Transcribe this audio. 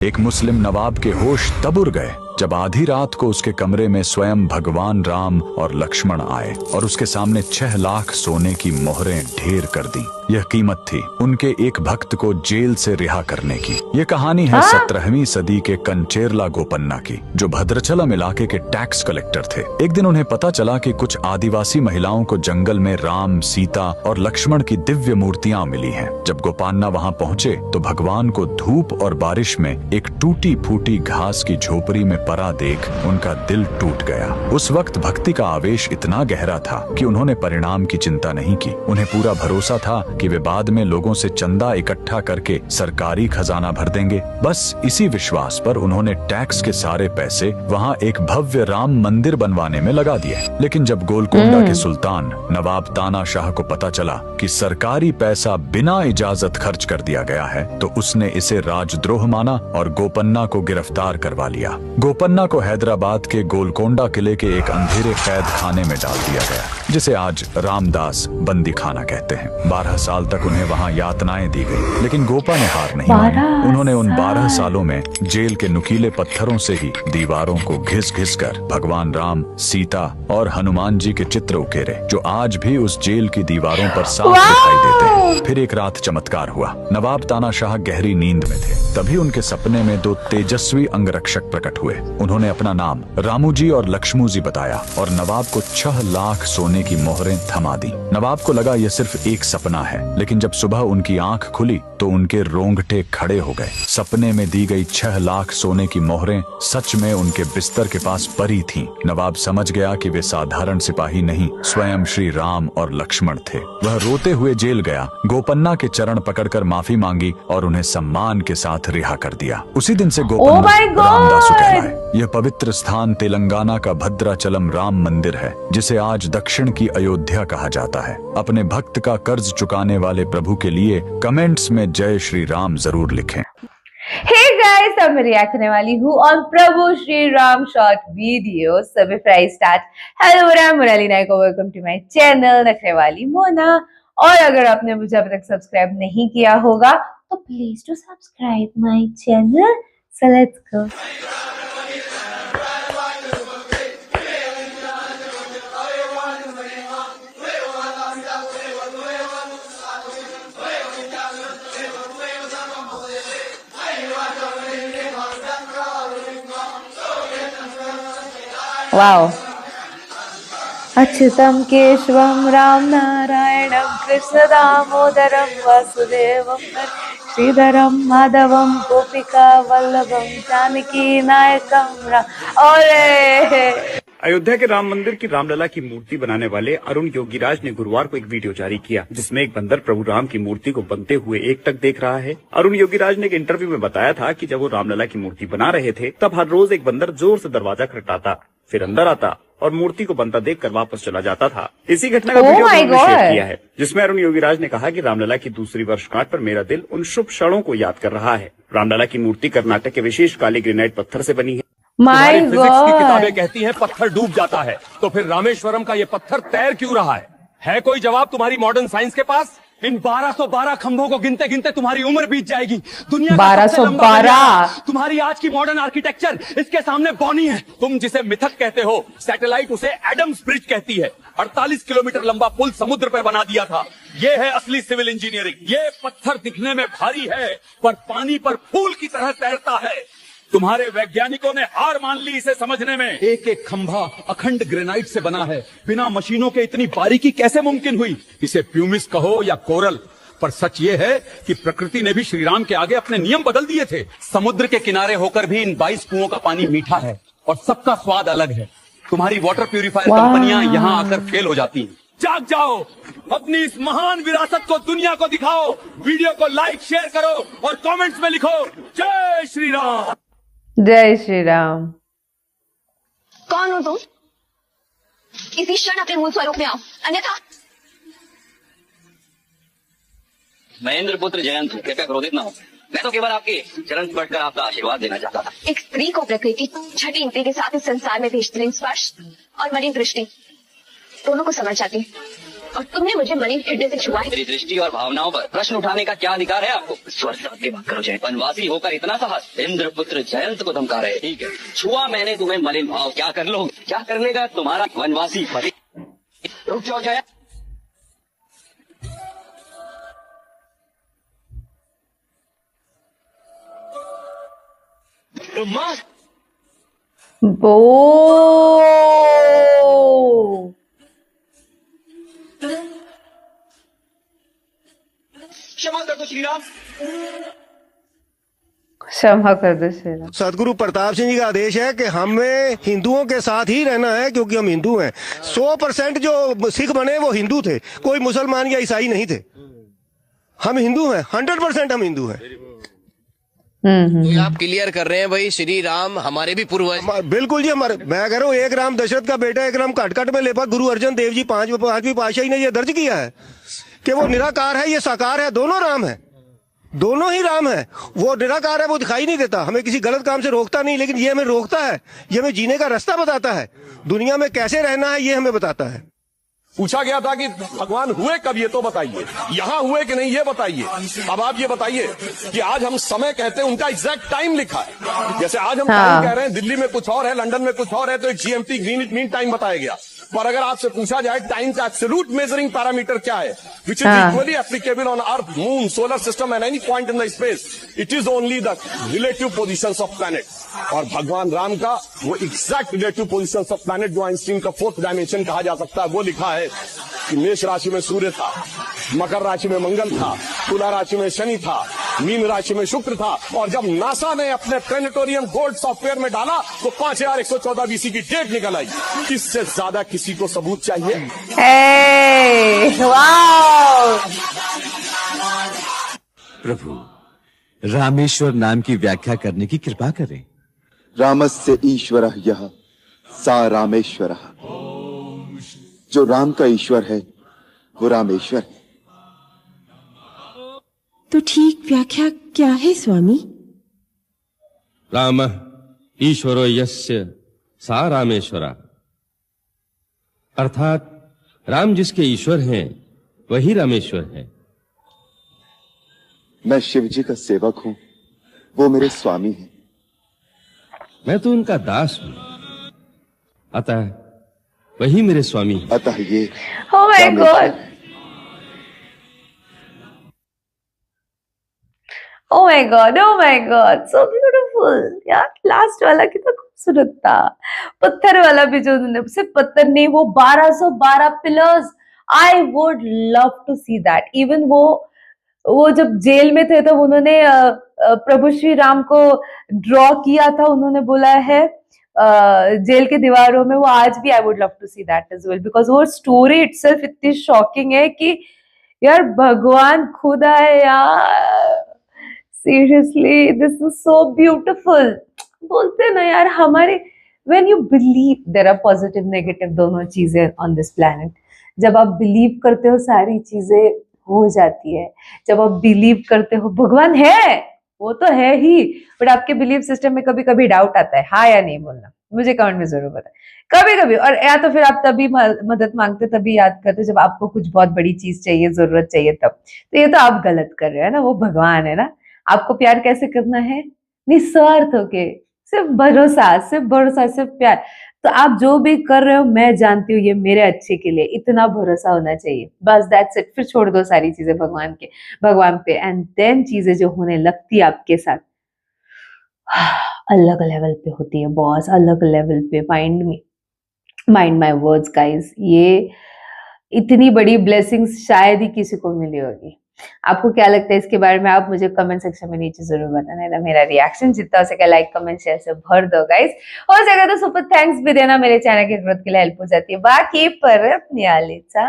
एक मुस्लिम नवाब के होश तब उड़ गए जब आधी रात को उसके कमरे में स्वयं भगवान राम और लक्ष्मण आए और उसके सामने 6 लाख सोने की मोहरें ढेर कर दी। यह कीमत थी उनके एक भक्त को जेल से रिहा करने की। यह कहानी है 17वीं सदी के कंचेरला गोपन्ना की, जो भद्रचलम इलाके के टैक्स कलेक्टर थे। एक दिन उन्हें पता चला कि कुछ आदिवासी महिलाओं को जंगल में राम, सीता और लक्ष्मण की दिव्य मूर्तियां मिली हैं। जब गोपन्ना वहां पहुंचे तो भगवान को धूप और बारिश में एक टूटी फूटी घास की झोपड़ी में परा देख उनका दिल टूट गया। उस वक्त भक्ति का आवेश इतना गहरा था कि उन्होंने परिणाम की चिंता नहीं की। उन्हें पूरा भरोसा था कि वे बाद में लोगों से चंदा इकट्ठा करके सरकारी खजाना भर देंगे। बस इसी विश्वास पर उन्होंने टैक्स के सारे पैसे वहाँ एक भव्य राम मंदिर बनवाने में लगा दिए। लेकिन जब गोलकोंडा के सुल्तान नवाब तानाशाह को पता चला कि सरकारी पैसा बिना इजाजत खर्च कर दिया गया है, तो उसने इसे राजद्रोह माना और गोपन्ना को गिरफ्तार करवा लिया। गोपन्ना को हैदराबाद के गोलकोंडा किले के एक अंधेरे कैद खाने में डाल दिया गया, जिसे आज रामदास बंदी खाना कहते हैं। 12 साल तक उन्हें वहाँ यातनाएं दी गई, लेकिन गोपा ने हार नहीं मानी। उन्होंने उन 12 सालों में जेल के नुकीले पत्थरों से ही दीवारों को घिस घिस कर भगवान राम, सीता और हनुमान जी के चित्र उकेरे, जो आज भी उस जेल की दीवारों पर साफ दिखाई देते हैं। फिर एक रात चमत्कार हुआ। नवाब तानाशाह गहरी नींद में थे, तभी उनके सपने में 2 तेजस्वी अंगरक्षक प्रकट हुए। उन्होंने अपना नाम रामूजी और लक्ष्मूजी बताया और नवाब को 6 लाख सोने की मोहरें थमा दी। नवाब को लगा यह सिर्फ एक सपना है, लेकिन जब सुबह उनकी आंख खुली तो उनके रोंगटे खड़े हो गए। सपने में दी गई 6 लाख सोने की मोहरें सच में उनके बिस्तर के पास पड़ी थीं। नवाब समझ गया कि वे साधारण सिपाही नहीं, स्वयं श्री राम और लक्ष्मण थे। वह रोते हुए जेल गया, गोपन्ना के चरण पकड़कर माफी मांगी और उन्हें सम्मान के साथ रिहा कर दिया। उसी दिन से गोपन्ना रामदासु कहलाए। यह पवित्र स्थान तेलंगाना का भद्राचलम राम मंदिर है, जिसे आज दक्षिण की अयोध्या कहा जाता है। अपने भक्त का कर्ज चुकाने वाले प्रभु के लिए कमेंट्स में जय श्री राम जरूर लिखें। हे गाइस, अब मैं रिएक्ट करने वाली हूँ on Prabhu Shri Ram short video. So before I start, hello I am Monali Nayak, welcome to my channel नखरे वाली मोना। और अगर आपने मुझे अब तक सब्सक्राइब नहीं किया होगा तो please do subscribe my channel. So let's go. Wow, अच्युतम केशवम राम नारायणम कृष्ण दामोदरम वासुदेवम श्रीधरम माधवम गोपिका वल्लभम जानकी नायकम राम। और अयोध्या के राम मंदिर की रामलला की मूर्ति बनाने वाले अरुण योगीराज ने गुरुवार को एक वीडियो जारी किया, जिसमें एक बंदर प्रभु राम की मूर्ति को बनते हुए एकटक देख रहा है। अरुण योगीराज ने एक इंटरव्यू में बताया था कि जब वो रामलला की मूर्ति बना रहे थे, तब हर रोज एक बंदर जोर से दरवाजा खटखटाता, फिर अंदर आता और मूर्ति को बनता देखकर वापस चला जाता था। इसी घटना का वीडियो उन्होंने शेयर किया है, जिसमें अरुण योगीराज ने कहा कि रामलला की दूसरी वर्षगांठ पर मेरा दिल उन शुभ क्षणों को याद कर रहा है। रामलला की मूर्ति कर्नाटक के विशेष काले ग्रेनाइट पत्थर से बनी है। तुम्हारी फिजिक्स की किताबें कहती हैं पत्थर डूब जाता है, तो फिर रामेश्वरम का ये पत्थर तैर क्यों रहा है कोई जवाब तुम्हारी मॉडर्न साइंस के पास? इन 1212 खंभों को गिनते गिनते तुम्हारी उम्र बीत जाएगी। दुनिया का सबसे लंबा दरिया, तुम्हारी आज की मॉडर्न आर्किटेक्चर इसके सामने बौनी है। तुम जिसे मिथक कहते हो, सैटेलाइट उसे एडम्स ब्रिज कहती है। 48 किलोमीटर लंबा पुल समुद्र पर बना दिया था। ये है असली सिविल इंजीनियरिंग। ये पत्थर दिखने में भारी है, पर पानी पर फूल की तरह तैरता है। तुम्हारे वैज्ञानिकों ने हार मान ली इसे समझने में। एक एक खंभा अखंड ग्रेनाइट से बना है। बिना मशीनों के इतनी बारीकी कैसे मुमकिन हुई? इसे प्यूमिस कहो या कोरल, पर सच ये है कि प्रकृति ने भी श्री राम के आगे अपने नियम बदल दिए थे। समुद्र के किनारे होकर भी इन 22 कुओं का पानी मीठा है और सबका स्वाद अलग है। तुम्हारी वाटर प्यूरिफायर कंपनियां यहाँ आकर फेल हो जाती हैं। जाग जाओ, अपनी इस महान विरासत को दुनिया को दिखाओ। वीडियो को लाइक, शेयर करो और कमेंट्स में लिखो जय श्री राम। जय श्री राम। कौन हो तुम? इसी क्षण अपने मूल स्वरूप में आओ, अन्यथा। महेंद्र पुत्र जयंत, कृपया क्रोधित ना हो। मैं तो केवल आपके चरण स्पर्श कर आपका आशीर्वाद देना चाहता था। एक स्त्री को प्रकृति छठी इंद्रिय के साथ इस संसार में भेजती स्पर्श और मलिन दृष्टि दोनों को समझ जाती। और तुमने मुझे मलिन हृदय से छुआ है। मेरी दृष्टि और भावनाओं पर प्रश्न उठाने का क्या अधिकार है आपको? स्वर से आगे बात करो जयंत। वनवासी होकर इतना साहस इंद्रपुत्र जयंत को धमका रहे। ठीक है, छुआ मैंने तुम्हें मलिन भाव, क्या कर लो, क्या करने का तुम्हारा वनवासी पति। रुक जाओ जयंत। वो क्षमा कर दो श्री राम। क्षमा कर दो श्री राम। सदगुरु प्रताप सिंह जी का आदेश है कि हमें हिंदुओं के साथ ही रहना है, क्योंकि हम हिंदू हैं। 100% जो सिख बने वो हिंदू थे, कोई मुसलमान या ईसाई नहीं थे। हम हिंदू हैं, 100% हम हिंदू हैं। तो आप क्लियर कर रहे हैं भाई, श्री राम हमारे भी पूर्वज। बिल्कुल जी, हमारे, मैं कह रहा हूँ एक राम दशरथ का बेटा, एक राम काटकाट में लेपा। गुरु अर्जन देव जी पांचवी पातशाही ने ये दर्ज किया है कि वो निराकार है, ये साकार है, दोनों राम है, दोनों ही राम है। वो निराकार है, वो दिखाई नहीं देता, हमें किसी गलत काम से रोकता नहीं, लेकिन ये हमें रोकता है, ये हमें जीने का रास्ता बताता है, दुनिया में कैसे रहना है ये हमें बताता है। पूछा गया था कि भगवान हुए कब, ये तो बताइए, यहाँ हुए कि नहीं ये बताइए। अब आप ये बताइए कि आज हम समय कहते हैं, उनका एग्जैक्ट टाइम लिखा है। जैसे आज हम टाइम कह रहे हैं, दिल्ली में कुछ और है, लंदन में कुछ और है, तो एक जीएमटी ग्रीनिच मीन टाइम बताया गया। पर अगर आपसे पूछा जाए टाइम का एब्सोल्यूट मेजरिंग पैरामीटर क्या है, which is equally applicable on earth, moon, solar system and any point in the space, it is only the relative position of planet. और भगवान राम का वो exact relative position of planet, जो Einstein का 4th dimension कहा जा सकता है, वो लिखा है कि मेष राशि में सूर्य था, मकर राशि में मंगल था, तुला राशि में शनि था, मीन राशि में शुक्र था। और जब नासा ने अपने प्लेनेटोरियम गोल्ड सॉफ्टवेयर में डाला तो 5114 बीसी की डेट निकल आई। इससे ज्यादा किसी को सबूत चाहिए? वाओ! प्रभु, रामेश्वर नाम की व्याख्या करने की कृपा करें। रामस्य ईश्वरः यः सा रामेश्वरः। जो राम का ईश्वर है वो रामेश्वर है। तो ठीक व्याख्या क्या है स्वामी? राम ईश्वरो यस्य सा रामेश्वरा, अर्थात राम जिसके ईश्वर हैं वही रामेश्वर है। मैं शिव जी का सेवक हूं, वो मेरे स्वामी हैं। मैं तो उनका दास हूं, अतः वही मेरे स्वामी है। अतः ये Oh my God! Oh my God! Oh my God! So beautiful! यार लास्ट वाला कितना खूबसूरत था। पत्थर वाला भी जो उन्होंने, सिर्फ पत्थर नहीं, वो 1212 pillars. I would love to see that. Even वो जब जेल में थे तब उन्होंने प्रभु श्री राम को ड्रॉ किया था। उन्होंने बोला है जेल के दीवारों में, वो आज भी I would love to see that as well, because वो स्टोरी इटसेल्फ इतनी शॉकिंग है कि यार भगवान खुद आए यार। Seriously this is so beautiful. बोलते हैं ना यार, हमारे when you believe, there are positive negative दोनों चीजें ऑन दिस प्लैनेट। जब आप बिलीव करते हो सारी चीजें हो जाती है। जब आप बिलीव करते हो भगवान है, वो तो है ही, बट आपके बिलीव सिस्टम में कभी कभी डाउट आता है, हाँ या नहीं बोलना, मुझे कमेंट में जरूर बताएं कभी कभी। और या तो फिर आप तभी मदद मांगते, तभी याद करते जब आपको कुछ बहुत बड़ी चीज चाहिए, जरूरत चाहिए तब। तो ये तो आप गलत कर रहे हो ना, वो भगवान है ना। आपको प्यार कैसे करना है? निस्वार्थ होके, सिर्फ भरोसा, सिर्फ प्यार। तो आप जो भी कर रहे हो, मैं जानती हूँ ये मेरे अच्छे के लिए, इतना भरोसा होना चाहिए, बस दैट्स इट। फिर छोड़ दो सारी चीजें भगवान पे, एंड देन चीजें जो होने लगती है आपके साथ अलग लेवल पे होती है बॉस, अलग लेवल पे। माइंड माय वर्ड्स गाइस, ये इतनी बड़ी ब्लेसिंग्स शायद ही किसी को मिली होगी। आपको क्या लगता है इसके बारे में? आप मुझे कमेंट सेक्शन में नीचे जरूर बताना है। मेरा रिएक्शन जितना हो सके लाइक कमेंट शेयर से भर दो गाइस। हो सके तो सुपर थैंक्स भी देना, मेरे चैनल की ग्रोथ के लिए हेल्प हो जाती है। बाकी परत न्यालीचा